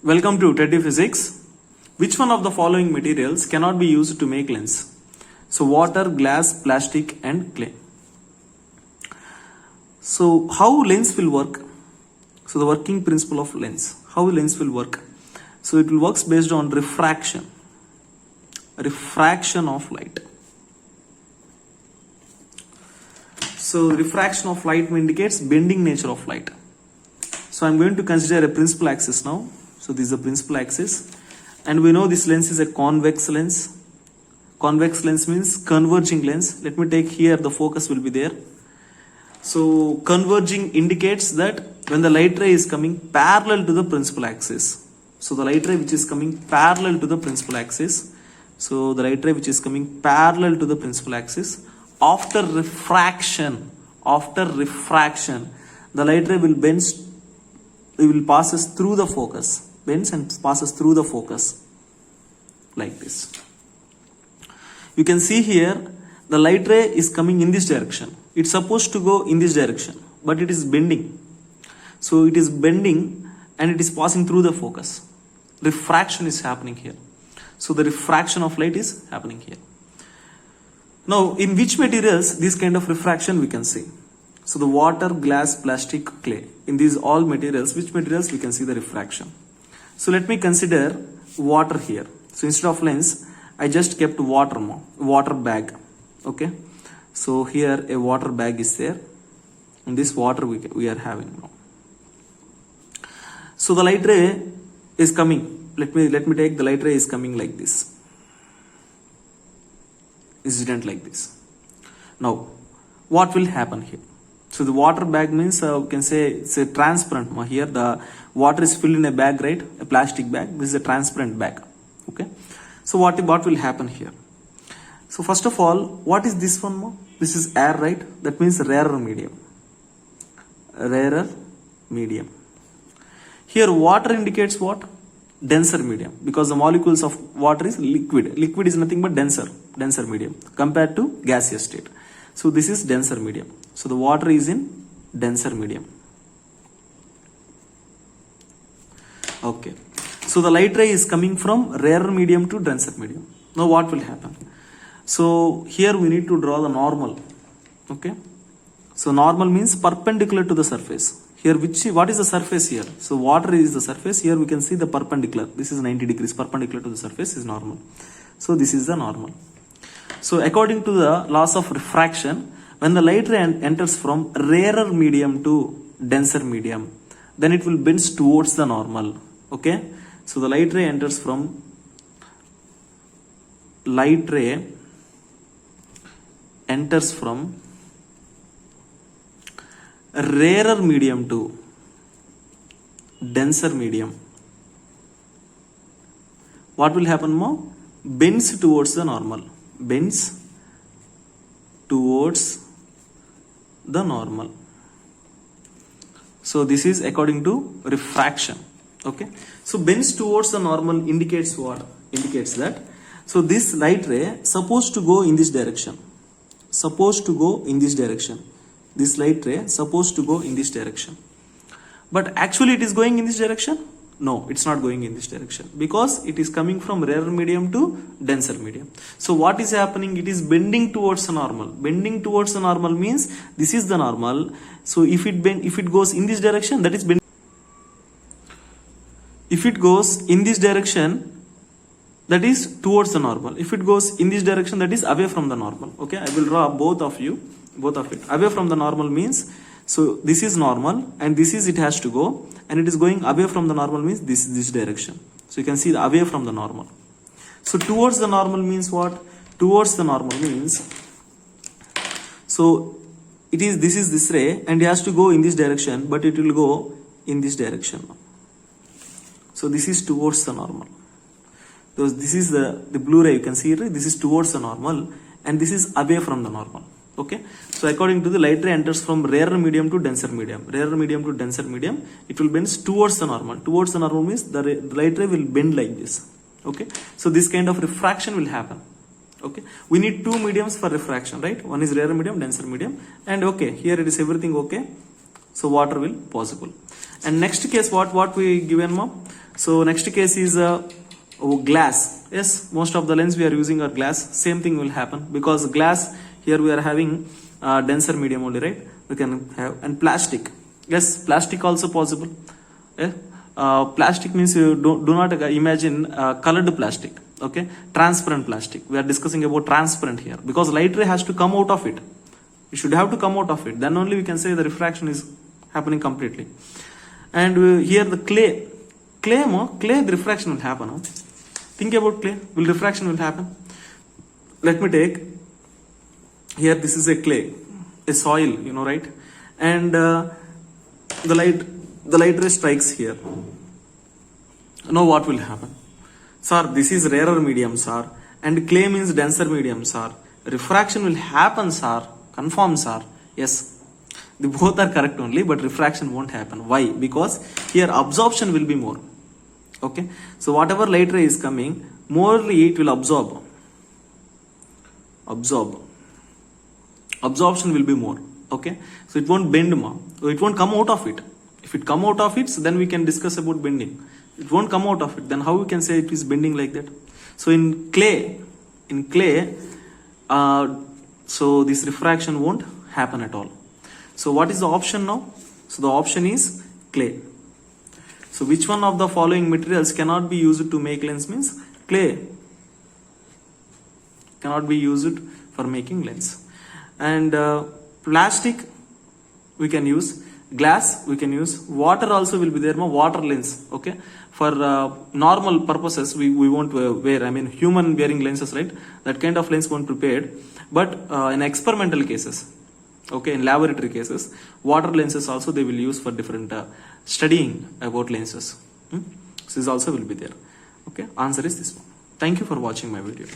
Welcome to Teddy Physics. Which one of the following materials cannot be used to make lens? So water, glass, plastic and clay. So how lens will work? So the working principle of lens. How lens will work? So it will works based on refraction. Refraction of light. So refraction of light indicates bending nature of light. So I'm going to consider a principal axis now. So this is the principal axis. And we know this lens is a convex lens. Convex lens means converging lens. Let me take here, the focus will be there. So converging indicates that when the light ray is coming parallel to the principal axis. So the light ray which is coming parallel to the principal axis. So the light ray which is coming parallel to the principal axis. After refraction, the light ray will bend, it will passes through the focus. Bends and passes through the focus like this. You can see here the light ray is coming in this direction. It's supposed to go in this direction, but it is bending. So it is bending and it is passing through the focus. Refraction is happening here. So the refraction of light is happening here. Now in which materials this kind of refraction we can see? So the water, glass, plastic, clay. In these all materials, which materials we can see the refraction? So let me consider water here. So instead of lens, I just kept water bag. Okay. So here a water bag is there. And this water we are having now. So the light ray is coming. Let me take the light ray is coming like this. Incident like this. Now, what will happen here? So the water bag means we can say it's a transparent. Here the water is filled in a bag, right? A plastic bag. This is a transparent bag. Okay. So what will happen here? So first of all, what is this one? This is air, right? That means rarer medium. Rarer medium. Here water indicates what? Denser medium, because the molecules of water is liquid. Liquid is nothing but denser medium compared to gaseous state. So this is denser medium. So the water is in denser medium. Okay. So the light ray is coming from rarer medium to denser medium. Now what will happen? So here we need to draw the normal. Okay. So normal means perpendicular to the surface. Here what is the surface here? So water is the surface. Here we can see the perpendicular. This is 90 degrees perpendicular to the surface is normal. So this is the normal. So according to the laws of refraction, when the light ray enters from rarer medium to denser medium, then it will bend towards the normal. Okay. So the light ray enters from rarer medium to denser medium. What will happen more? Bends towards the normal. Bends towards the normal. So this is according to refraction. Okay. So bends towards the normal indicates what? Indicates that. So this light ray supposed to go in this direction. Supposed to go in this direction. This light ray supposed to go in this direction. But actually it is going in this direction? No, it's not going in this direction, because it is coming from rarer medium to denser medium. So what is happening? It is bending towards the normal. Bending towards the normal means this is the normal. So if it goes in this direction, that is bending. If it goes in this direction, that is towards the normal. If it goes in this direction, that is away from the normal. Okay, I will draw both of it. Away from the normal means, so this is normal and this is, it has to go, and it is going away from the normal means this direction. So you can see the away from the normal. So towards the normal means what? Towards the normal means, so this is this ray and it has to go in this direction, but it will go in this direction. So this is towards the normal. Because this is the blue ray, you can see it, this is towards the normal and this is away from the normal. Okay. So according to the light ray enters from rarer medium to denser medium. Rarer medium to denser medium, it will bend towards the normal. Towards the normal means the light ray will bend like this. Okay. So this kind of refraction will happen. Okay. We need two mediums for refraction, right? One is rarer medium, denser medium. And okay, here it is everything okay. So water will possible. And next case, what we given mom? So next case is glass. Yes, most of the lens we are using are glass. Same thing will happen because glass here we are having denser medium only, right? We can have, and plastic. Yes, plastic also possible. Yeah? Plastic means you do not imagine colored plastic. Okay, transparent plastic. We are discussing about transparent here because light ray has to come out of it. It should have to come out of it. Then only we can say the refraction is happening completely. And here the clay, the refraction will happen. Huh? Think about clay. Will refraction will happen? Let me take here. This is a clay, a soil. You know, right? And the light ray strikes here. Now what will happen? Sir, this is rarer medium, sir, and clay means denser medium, sir. Refraction will happen, sir. Confirm, sir. Yes, the both are correct only, but refraction won't happen. Why? Because here absorption will be more. Okay, so whatever light ray is coming, morely it will absorb. Absorption will be more. Okay, so it won't bend more. So it won't come out of it. If it come out of it, so then we can discuss about bending. It won't come out of it. Then how we can say it is bending like that? So in clay, so this refraction won't happen at all. So what is the option now? So the option is clay. So which one of the following materials cannot be used to make lens? Means clay cannot be used for making lens. And plastic we can use, glass we can use, water also will be there, water lens. Okay, for normal purposes we won't wear, I mean human wearing lenses, right? That kind of lens won't prepared. But in experimental cases, okay, in laboratory cases, water lenses also they will use for different studying about lenses. So this also will be there. Okay, answer is this one. Thank you for watching my video.